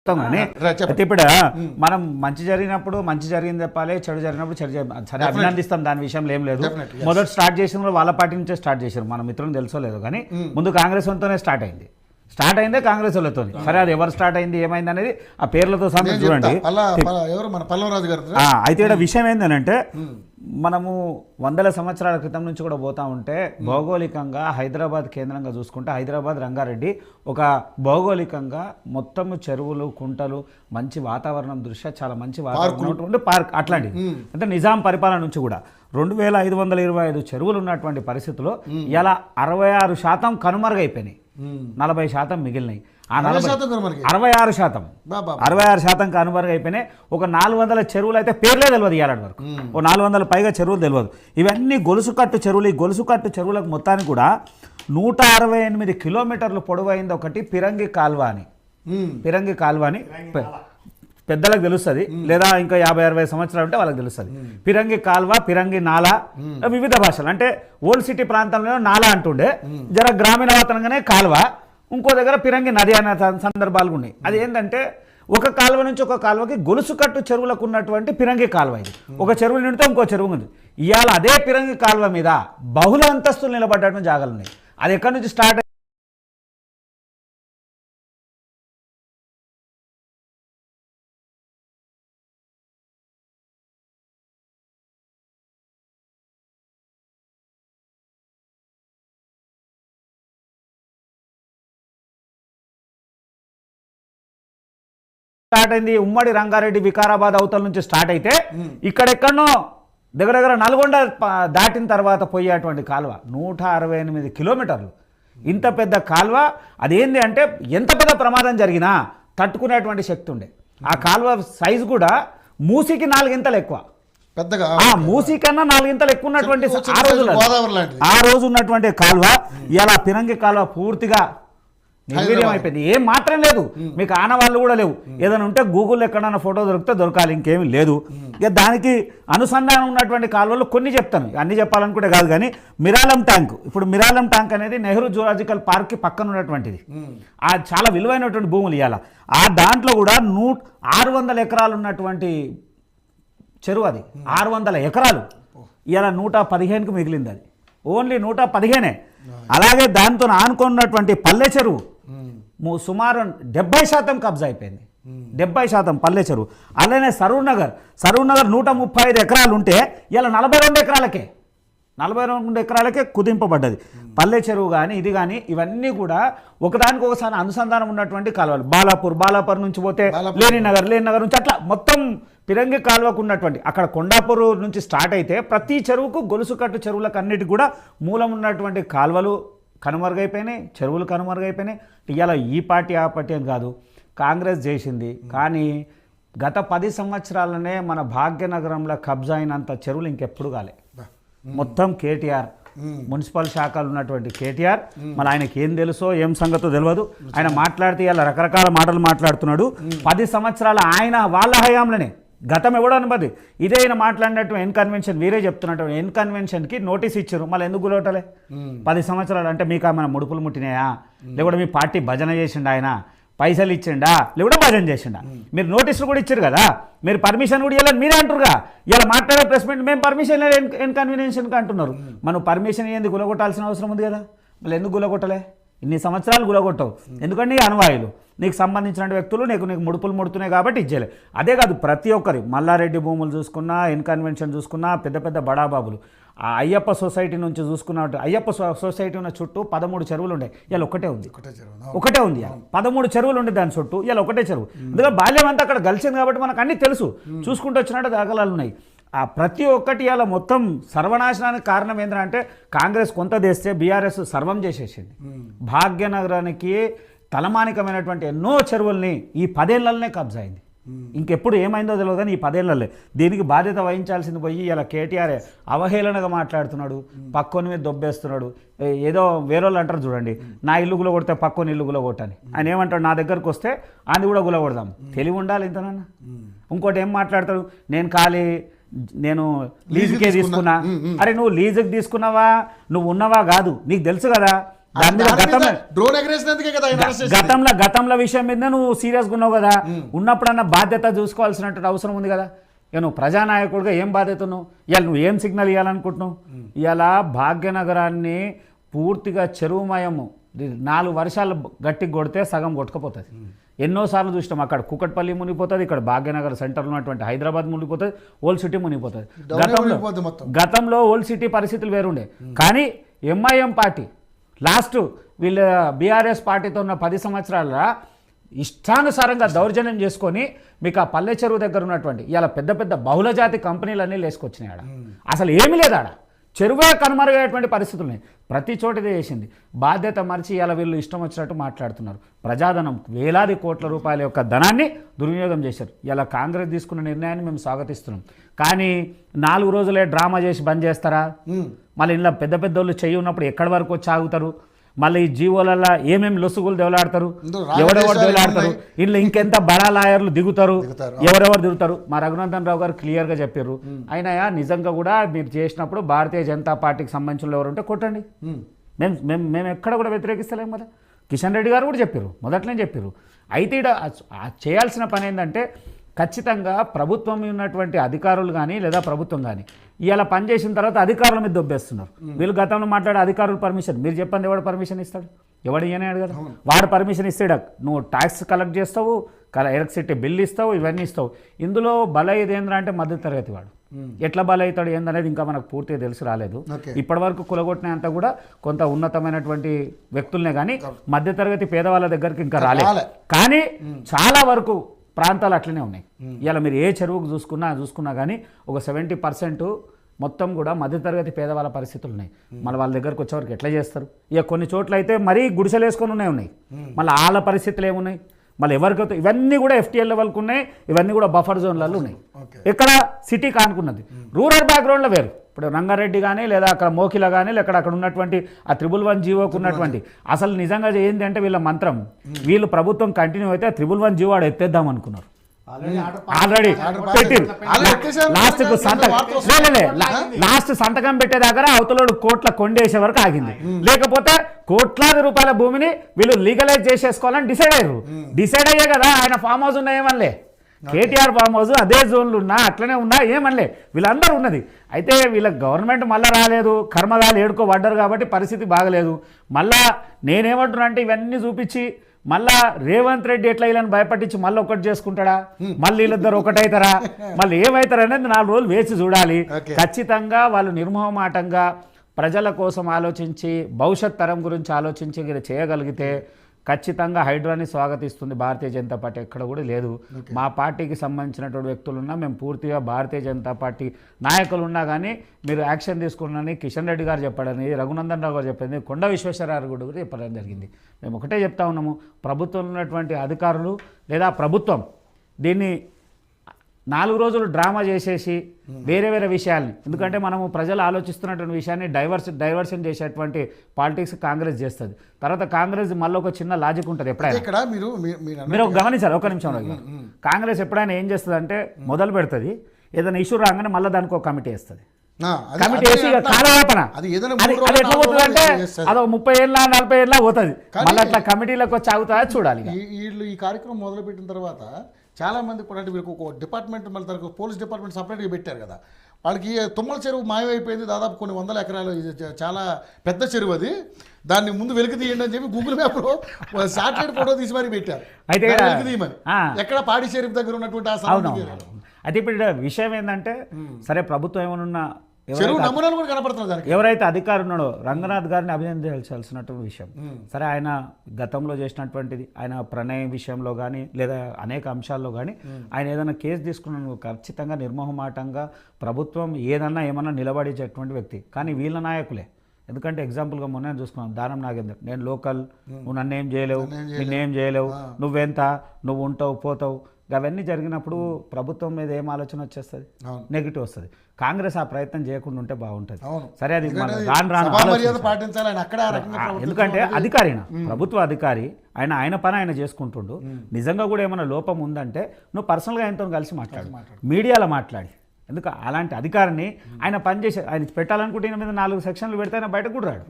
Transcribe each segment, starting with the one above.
కానీ అయితే ఇప్పుడు మనం మంచి జరిగినప్పుడు మంచి జరిగింది చెప్పాలి, చెడు జరిగినప్పుడు చెడు సరే అభినందిస్తాం, దాని విషయంలో ఏం లేదు. మొదటి స్టార్ట్ చేసిన వాళ్ళ పార్టీ నుంచే స్టార్ట్ చేశారు, మన మిత్రులు తెలుసో లేదు కానీ ముందు కాంగ్రెస్ వాళ్ళతోనే స్టార్ట్ అయిందే కాంగ్రెస్ వాళ్ళతో. సరే అది ఎవరు స్టార్ట్ అయింది ఏమైంది అనేది ఆ పేర్లతో సహా చూడండి. అయితే ఇక్కడ విషయం ఏంటంటే మనము వందల సంవత్సరాల క్రితం నుంచి కూడా పోతా ఉంటే భౌగోళికంగా హైదరాబాద్ కేంద్రంగా చూసుకుంటే హైదరాబాద్ రంగారెడ్డి ఒక భౌగోళికంగా మొత్తం చెరువులు కుంటలు మంచి వాతావరణం దృష్ట్యా చాలా మంచి వాతావరణం పార్క్ అట్లాంటివి. అంటే నిజాం పరిపాలన నుంచి కూడా 2525 చెరువులు ఉన్నటువంటి పరిస్థితుల్లో ఇలా 66% కనుమరుగైపోయినాయి, 40% మిగిలినాయి. ఆ 66% కనుమరుగైపోయినాయి. ఒక 400 చెరువులు అయితే పేర్లే తెలియదు ఇవాళ వరకు, ఓ 400 పైగా చెరువులు తెలియదు. ఇవన్నీ గొలుసుకట్టు చెరువులు. ఈ గొలుసుకట్టు చెరువులకు మొత్తానికి కూడా 168 కిలోమీటర్లు పొడవైంది ఒకటి పిరంగి కాల్వ అని. పిరంగి కాల్వ అని పెద్దలకు తెలుస్తుంది, లేదా ఇంకా 50-60 సంవత్సరాలు ఉంటే వాళ్ళకి తెలుస్తుంది. పిరంగి కాల్వ, పిరంగి నాలా, వివిధ భాషలు. అంటే ఓల్డ్ సిటీ ప్రాంతంలో నాలా అంటుండే, జర గ్రామీణ వాతావరణంగానే కాల్వ, ఇంకో దగ్గర పిరంగి నది అనే సందర్భాలు ఉన్నాయి. అది ఏంటంటే ఒక కాలువ నుంచి ఒక కాలువకి గొలుసుకట్టు చెరువులకు ఉన్నటువంటి పిరంగి కాలువ. ఇది ఒక చెరువు నిండితే ఇంకో చెరువు ఉంది. ఇవాళ అదే పిరంగి కాలువ మీద బహుళ అంతస్తులు నిలబడ్డటువంటి జాగాలు ఉన్నాయి. అది ఎక్కడి నుంచి స్టార్ట్ అయింది. ఉమ్మడి రంగారెడ్డి వికారాబాద్ అవతల నుంచి స్టార్ట్ అయితే ఇక్కడెక్కడనో దగ్గర నల్గొండ దాటిన తర్వాత పోయేటువంటి కాలువ 168 కిలోమీటర్లు. ఇంత పెద్ద కాలువ. అదేంది అంటే ఎంత పెద్ద ప్రమాదం జరిగినా తట్టుకునేటువంటి శక్తి ఉండే. ఆ కాలువ సైజు కూడా మూసీకి 4 ఇంతలు ఎక్కువ, పెద్దగా మూసీ కన్నా 4 ఇంతలు ఎక్కువ ఉన్నటువంటి ఆ రోజు ఉన్నటువంటి కాలువ ఇలా పిరంగి కాలువ పూర్తిగా నిర్వీర్యం అయిపోయింది. ఏం మాత్రం లేదు, మీకు ఆనవాళ్ళు కూడా లేవు. ఏదైనా ఉంటే గూగుల్లో ఎక్కడైనా ఫోటో దొరికితే దొరకాలి, ఇంకేమీ లేదు. ఇక దానికి అనుసంధానం ఉన్నటువంటి కాలువలు కొన్ని చెప్తాను, అన్ని చెప్పాలనుకుంటే కాదు. కానీ మిరాలం ట్యాంక్, ఇప్పుడు మిరాలం ట్యాంక్ అనేది నెహ్రూ జూలాజికల్ పార్క్కి పక్కన ఉన్నటువంటిది. ఆ చాలా విలువైనటువంటి భూములు ఇవాళ. ఆ దాంట్లో కూడా 600 ఎకరాలు ఉన్నటువంటి చెరువు. అది 600 ఎకరాలు ఇవాళ 115కి మిగిలింది. అది ఓన్లీ 115. అలాగే దాంతో ఆనుకున్నటువంటి పల్లె చెరువు సుమారు 70% కబ్జా అయిపోయింది. 70% పల్లె చెరువు. అలానే సరూర్ నగర్ 135 ఎకరాలు ఉంటే ఇలా 42 ఎకరాలకే కుదింపబడ్డది. పల్లె చెరువు కానీ ఇది కానీ ఇవన్నీ కూడా ఒకదానికి ఒకసారి అనుసంధానం ఉన్నటువంటి కాలువలు. బాలాపూర్ నుంచి పోతే లేని నగర్ నుంచి అట్లా మొత్తం పిరంగి కాలువకు ఉన్నటువంటి అక్కడ కొండాపూర్ నుంచి స్టార్ట్ అయితే ప్రతి చెరువుకు గొలుసుకట్టు చెరువులకు అన్నిటికి కూడా మూలం ఉన్నటువంటి కాలువలు కనుమరుగైపోయినాయి, చెరువులు కనుమరుగైపోయినాయి. ఇవాళ ఈ పార్టీ ఆ పార్టీ అని కాదు, కాంగ్రెస్ చేసింది. కానీ గత 10 సంవత్సరాలనే మన భాగ్యనగరంలో కబ్జా అయినంత చెరువులు ఇంకెప్పుడు కాలే. మొత్తం కేటీఆర్ మున్సిపల్ శాఖలు ఉన్నటువంటి కేటీఆర్, మరి ఆయనకి ఏం తెలుసో ఏం సంగతో తెలియదు. ఆయన మాట్లాడితే ఇలా రకరకాల మాటలు మాట్లాడుతున్నాడు. 10 సంవత్సరాల ఆయన వాళ్ళ హయాంలోనే గతం ఎవడో అనుమతి ఇదే ఆయన మాట్లాడినట్టు ఎన్ కన్వెన్షన్ వీరే చెప్తున్నట్టు ఎన్ కన్వెన్షన్కి నోటీస్ ఇచ్చారు. మళ్ళీ ఎందుకు గులవటలే 10 సంవత్సరాలు? అంటే మీకు ఏమైనా ముడుపులు ముట్టినాయా, లేకపోతే మీ పార్టీ భజన చేసిండా, ఆయన పైసలు ఇచ్చిండా, లేకపోతే భజన చేసిండా? మీరు నోటీసులు కూడా ఇచ్చారు కదా, మీరు పర్మిషన్ కూడా ఇవ్వాలని మీరే అంటారుగా. ఇలా మాట్లాడే ప్రెస్ మీట్ మేము పర్మిషన్ ఎన్ కన్వీనియన్స్కి అంటున్నారు. మనం పర్మిషన్ ఏంది గులగొట్టాల్సిన అవసరం ఉంది కదా, మళ్ళీ ఎందుకు గులగొట్టలే? ఇన్ని సంవత్సరాలు గులగొట్టవు ఎందుకంటే అనువాయులు నీకు సంబంధించిన వ్యక్తులు నీకు ముడుపులు ముడుతున్నాయి కాబట్టి ఇచ్చేలే. అదే కాదు, ప్రతి ఒక్కరి మల్లారెడ్డి భూములు చూసుకున్నా, ఎన్ కన్వెన్షన్ చూసుకున్నా, పెద్ద పెద్ద బడాబాబులు ఆ అయ్యప్ప సొసైటీ నుంచి చూసుకున్న అయ్యప్ప సొసైటీ ఉన్న చుట్టూ 13 చెరువులు ఉండే, ఇలా ఒకటే ఉంది. 13 చెరువులు ఉండే దాని చుట్టూ, ఇలా ఒకటే చెరువు. ఎందుకంటే బాల్యం అంతా అక్కడ కలిసింది కాబట్టి మనకు అన్నీ తెలుసు, చూసుకుంటూ వచ్చినట్టు దాఖలాలు ఉన్నాయి. ఆ ప్రతి ఒక్కటి ఇలా మొత్తం సర్వనాశనానికి కారణం ఏంటంటే కాంగ్రెస్ కొంత తెస్తే బీఆర్ఎస్ సర్వం చేసేసింది. భాగ్యనగరానికి తలమానికమైనటువంటి ఎన్నో చెరువుల్ని ఈ 10 ఏళ్లనే కబ్జా అయింది. ఇంకెప్పుడు ఏమైందో తెలియదు కానీ ఈ 10 ఏళ్లలో దీనికి బాధ్యత వహించాల్సింది పోయి ఇలా కేటీఆర్ అవహేళనగా మాట్లాడుతున్నాడు, పక్కోని మీద దొబ్బేస్తున్నాడు. ఏదో వేరేళ్ళు అంటారు చూడండి, నా ఇల్లు గుల కొడితే పక్కోని ఇల్లు గుల కొట్టని. ఆయన ఏమంటాడు, నా దగ్గరకు వస్తే అది కూడా గుల కొడదాం. తెలివి ఉండాలి ఇంతనన్నా. ఇంకోటి ఏం మాట్లాడతాడు, నేను లీజుకే తీసుకున్నా. అరే నువ్వు లీజుకి తీసుకున్నావా, నువ్వు ఉన్నవా కాదు, నీకు తెలుసు కదా దాని మీద డ్రోన్ ఎగరేసినందుకే కదా ఆయన అరెస్ట్ చేసింది. గతంలో విషయం మీద నువ్వు సీరియస్గా ఉన్నావు కదా, ఉన్నప్పుడన్నా బాధ్యత చూసుకోవాల్సినటువంటి అవసరం ఉంది కదా. ఇక నువ్వు ప్రజానాయకుడిగా ఏం బాధ్యత ఉన్నావు, ఇవాళ నువ్వు ఏం సిగ్నల్ ఇవ్వాలనుకుంటున్నావు? ఇవాళ భాగ్యనగరాన్ని పూర్తిగా చెరువుమయము 4 వర్షాలు గట్టికి కొడితే సగం కొట్టుకుపోతుంది. ఎన్నోసార్లు చూసినాం, అక్కడ కుకట్పల్లి మునిగిపోతుంది, ఇక్కడ భాగ్యనగర్ సెంటర్లో ఉన్నటువంటి హైదరాబాద్ మునిగిపోతుంది, ఓల్డ్ సిటీ మునిగిపోతుంది. గతంలో ఓల్డ్ సిటీ పరిస్థితులు వేరుండే, కానీ ఎంఐఎం పార్టీ లాస్ట్ వీళ్ళ బీఆర్ఎస్ పార్టీతో ఉన్న 10 సంవత్సరాల ఇష్టానుసారంగా దౌర్జన్యం చేసుకొని మీకు ఆ పల్లె చెరువు దగ్గర ఉన్నటువంటి ఇలా పెద్ద పెద్ద బహుళజాతి కంపెనీలన్నీ లేసుకొచ్చినాయి. ఆడ అసలు ఏమీ లేదు, ఆడ చెరువే కనుమరుగయ్యేటువంటి పరిస్థితులు ఉన్నాయి. ప్రతి చోటిదే చేసింది. బాధ్యత మరిచి ఇలా వీళ్ళు ఇష్టం వచ్చినట్టు మాట్లాడుతున్నారు. ప్రజాధనం వేలాది కోట్ల రూపాయల యొక్క ధనాన్ని దుర్వినియోగం చేశారు. ఇలా కాంగ్రెస్ తీసుకున్న నిర్ణయాన్ని మేము స్వాగతిస్తున్నాం. కానీ 4 రోజులే డ్రామా చేసి బంద్ చేస్తారా? మళ్ళీ ఇలా పెద్ద పెద్ద వాళ్ళు చెయ్యి ఉన్నప్పుడు ఎక్కడి వరకు వచ్చి ఆగుతారు? మళ్ళీ ఈ జీవోలలో ఏమేమి లొసుగులు దెవలాడతారు, ఎవరెవరు దెవలాడతారు, ఇంట్లో ఇంకెంత బడా లాయర్లు దిగుతారు, ఎవరెవరు దిగుతారు? మా రఘునందన్ రావు గారు క్లియర్గా చెప్పారు. అయినా నిజంగా కూడా మీరు చేసినప్పుడు భారతీయ జనతా పార్టీకి సంబంధించిన ఎవరు ఉంటే కొట్టండి, మేము ఎక్కడ కూడా వ్యతిరేకిస్తలేము కదా. కిషన్ రెడ్డి గారు కూడా చెప్పారు, మొదట్లోనే చెప్పారు. అయితే చేయాల్సిన పని ఏంటంటే ఖచ్చితంగా ప్రభుత్వం ఉన్నటువంటి అధికారులు కానీ లేదా ప్రభుత్వం కానీ ఇలా పనిచేసిన తర్వాత అధికారుల మీద దొబ్బేస్తున్నారు. వీళ్ళు గతంలో మాట్లాడే అధికారులు పర్మిషన్, మీరు చెప్పండి ఎవడు పర్మిషన్ ఇస్తాడు? ఎవడు ఇయ్యనాడు కదా. వాడు పర్మిషన్ ఇస్తాడు, నువ్వు ట్యాక్స్ కలెక్ట్ చేస్తావు, ఎలక్ట్రిసిటీ బిల్ ఇస్తావు, ఇవన్నీ ఇస్తావు. ఇందులో బలయ్యేది ఏంద్రా అంటే మధ్యతరగతి వాడు. ఎట్లా బలవుతాడు ఏందనేది ఇంకా మనకు పూర్తిగా తెలిసి రాలేదు. ఇప్పటి వరకు కులగొట్టినంత కూడా కొంత ఉన్నతమైనటువంటి వ్యక్తులనే కానీ మధ్యతరగతి పేదవాళ్ళ దగ్గరికి ఇంకా రాలేదు. కానీ చాలా వరకు ప్రాంతాలు అట్లనే ఉన్నాయి. ఇలా మీరు ఏ చెరువుకు చూసుకున్నా కానీ ఒక 70% మొత్తం కూడా మధ్యతరగతి పేదవాళ్ళ పరిస్థితులు ఉన్నాయి. మళ్ళీ వాళ్ళ దగ్గరకు వచ్చేవరకు ఎట్లా చేస్తారు? ఇక కొన్ని చోట్ల అయితే మరీ గుడిసెలు వేసుకొని ఉన్నాయి. మళ్ళీ వాళ్ళ పరిస్థితులు ఏమున్నాయి? మళ్ళీ ఎవరికైతే ఇవన్నీ కూడా FTL లెవెల్కి ఉన్నాయి, ఇవన్నీ కూడా బఫర్ జోన్లలో ఉన్నాయి. ఇక్కడ సిటీ కానుకున్నది, రూరల్ బ్యాక్గ్రౌండ్లో వేరు. ఇప్పుడు రంగారెడ్డి కానీ లేదా అక్కడ మోకిల కానీ లేదా అక్కడ ఉన్నటువంటి ఆ 111 జీవోకు ఉన్నటువంటి అసలు నిజంగా ఏంటి అంటే వీళ్ళ మంత్రం, వీళ్ళు ప్రభుత్వం కంటిన్యూ అయితే ఆ 111 జీవో ఆడ ఎత్తేద్దాం అనుకున్నారు. ఆల్రెడీ పెట్టిరు. లాస్ట్ సంతకం పెట్టే దగ్గర అవతలోడు కోట్ల కొండేసే వరకు ఆగింది. లేకపోతే కోట్లాది రూపాయల భూమిని వీళ్ళు లీగలైజ్ చేసేసుకోవాలని డిసైడ్ అయ్యే కదా ఆయన ఫామ్ హౌస్ ఉన్నాయేమనలే. కేటీఆర్ ఫామ్ హౌస్ అదే జోన్లు ఉన్నా అట్లనే ఉన్నా ఏమనలే, వీళ్ళందరూ ఉన్నది. అయితే వీళ్ళ గవర్నమెంట్ మళ్ళీ రాలేదు, కర్మగాలు ఏడుకోబడ్డారు కాబట్టి పరిస్థితి బాగలేదు. మళ్ళా నేనేమంటున్నా అంటే ఇవన్నీ చూపించి మళ్ళా రేవంత్ రెడ్డి ఎట్లా వీళ్ళని భయపట్టించి మళ్ళీ ఒకటి చేసుకుంటాడా, మళ్ళీ వీళ్ళిద్దరు ఒకటవుతారా, మళ్ళీ ఏమవుతారు అనేది 4 రోజులు వేచి చూడాలి. ఖచ్చితంగా వాళ్ళు నిర్మోహమాటంగా ప్రజల కోసం ఆలోచించి భవిష్యత్ తరం గురించి ఆలోచించి చేయగలిగితే ఖచ్చితంగా హైడ్రాని స్వాగతిస్తుంది భారతీయ జనతా పార్టీ. ఎక్కడ కూడా లేదు. మా పార్టీకి సంబంధించినటువంటి వ్యక్తులున్నా మేము పూర్తిగా భారతీయ జనతా పార్టీ నాయకులు ఉన్నా కానీ మీరు యాక్షన్ తీసుకున్నారని కిషన్ రెడ్డి గారు చెప్పాడని, రఘునందన్ రావు గారు చెప్పారని, కొండ విశ్వేశ్వరరావు కూడా చెప్పడం జరిగింది. మేము ఒకటే చెప్తా ఉన్నాము, ప్రభుత్వంలో ఉన్నటువంటి అధికారులు లేదా ప్రభుత్వం దీన్ని 4 రోజులు డ్రామా చేసేసి వేరే వేరే విషయాల్ని, ఎందుకంటే మనము ప్రజలు ఆలోచిస్తున్నటువంటి విషయాన్ని డైవర్షన్ చేసేటువంటి పాలిటిక్స్ కాంగ్రెస్ చేస్తుంది. తర్వాత కాంగ్రెస్ మళ్ళీ ఒక చిన్న లాజిక్ ఉంటుంది. ఎప్పుడైనా ఇక్కడ మీరు గమనించారు, ఒక నిమిషం, కాంగ్రెస్ ఎప్పుడైనా ఏం చేస్తుంది అంటే మొదలు పెడుతుంది, ఏదైనా ఇష్యూ రాగానే మళ్ళీ దానికి ఒక కమిటీ వేస్తుంది. కమిటీ వేసి కాలయాపన అది ఎట్లా పోతుంది అంటే అదొక 30 ఏళ్ళ 40 ఏళ్ళ పోతుంది. మళ్ళీ అట్లా కమిటీలకు వచ్చి ఆగుతుందా చూడాలి. వీళ్ళు ఈ కార్యక్రమం మొదలుపెట్టిన తర్వాత చాలామంది కూడా అంటే వీళ్ళకి ఒక డిపార్ట్మెంట్ మళ్ళీ తనకు పోలీస్ డిపార్ట్మెంట్ సపరేట్గా పెట్టారు కదా. వాళ్ళకి తుమ్మల చెరువు మాయమైపోయింది, దాదాపు కొన్ని 100 ఎకరాలు, చాలా పెద్ద చెరువు అది. దాన్ని ముందు వెలికి తీయండి అని చెప్పి గూగుల్ మ్యాప్లో శాటిలైట్ ఫోటో తీసి మరీ పెట్టారు. అయితే వెలికి తీయమని ఎక్కడ పాడి చెరువు దగ్గర ఉన్నటువంటి ఆ సమయం. అయితే ఇప్పుడు విషయం ఏంటంటే సరే ప్రభుత్వం ఏమన్నా నమూనాలు కూడా కనపడుతుంది. ఎవరైతే అధికారి ఉన్నాడో రంగనాథ్ గారిని అభినందించాల్సినటువంటి విషయం. సరే ఆయన గతంలో చేసినటువంటిది, ఆయన ప్రణయ విషయంలో కానీ లేదా అనేక అంశాల్లో కానీ ఆయన ఏదైనా కేసు తీసుకున్నాను ఖచ్చితంగా నిర్మోహమాటంగా ప్రభుత్వం ఏమన్నా నిలబడేటటువంటి వ్యక్తి. కానీ వీళ్ళ నాయకులే, ఎందుకంటే ఎగ్జాంపుల్గా మొన్న చూసుకున్నాం దానం నాగేందర్, నేను లోకల్, నువ్వు నన్నేం చేయలేవు, నిన్నేం చేయలేవు, నువ్వెంత, నువ్వు ఉంటావు పోతావు, అవన్నీ జరిగినప్పుడు ప్రభుత్వం మీద ఏం ఆలోచన వచ్చేస్తుంది, నెగిటివ్ వస్తుంది. కాంగ్రెస్ ఆ ప్రయత్నం చేయకుండా ఉంటే బాగుంటుంది. సరే అది ఎందుకంటే అధికారి, ప్రభుత్వ అధికారి, ఆయన పని ఆయన చేసుకుంటుండు. నిజంగా కూడా ఏమైనా లోపం ఉందంటే నువ్వు పర్సనల్గా ఆయనతో కలిసి మాట్లాడు, మీడియాలో మాట్లాడి. ఎందుకు అలాంటి అధికారిని ఆయన పనిచేసే ఆయన పెట్టాలనుకుంటే ఈయన మీద 4 సెక్షన్లు పెడితే ఆయన బయటకు కూడా రాడు.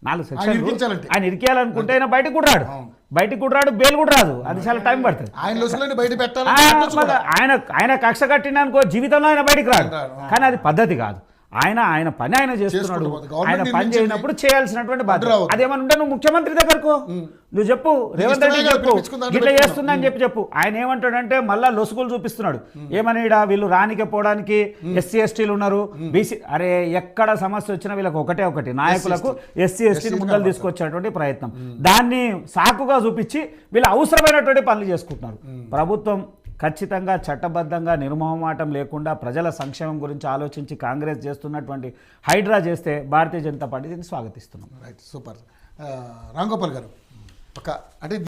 4 ఆయన సెక్షన్లు ఇరికించాలంటే. ఆయన ఇరికేయాలనుకుంటే ఆయన బయటికి కూడా రాడు బెయిల్ కూడా రాదు, అది చాలా టైం పడుతుంది. ఆయన లొసులని బయట ఆ, పెట్టాలి. మళ్ళా ఆయన కక్ష కట్టినానుకో జీవితంలో ఆయన బయటికి రాడు, కానీ అది పద్ధతి కాదు. ఆయన పని ఆయన చేస్తున్నాడు, చేసుకుంటూ పోతుంది. ఆయన పని చేయనప్పుడు చేయాల్సినటువంటి బాధ్యత. రావద్దు. అదేమన్నా ఉంటే నువ్వు ముఖ్యమంత్రి దగ్గరకు నువ్వు చెప్పు, రేవంత్ రెడ్డి ఇష్టమే చెప్పు పిలిపించుకుందాం ఇట్లా అని చేస్తున్నా అని చెప్పు. ఆయన ఏమంటాడంటే మళ్ళా లొసుగులు చూపిస్తున్నాడు. ఏమని వీళ్ళు రానికే పోవడానికి ఎస్సీ ఎస్టీలు ఉన్నారు, బీసీ. అరే ఎక్కడ సమస్య వచ్చినా వీళ్ళకి ఒకటి నాయకులకు ఎస్సీ ఎస్టీని ముందలు తీసుకొచ్చేటువంటి ప్రయత్నం, దాన్ని సాకుగా చూపించి వీళ్ళు అవసరమైనటువంటి పనులు చేసుకుంటున్నారు. ప్రభుత్వం ఖచ్చితంగా చట్టబద్ధంగా నిర్మోహమాటం లేకుండా ప్రజల సంక్షేమం గురించి ఆలోచించి కాంగ్రెస్ చేస్తున్నటువంటి హైడ్రా చేస్తే భారతీయ జనతా పార్టీ దీన్ని స్వాగతిస్తున్నాం. Right, super. రామ్ గోపాల్ గారు, అంటే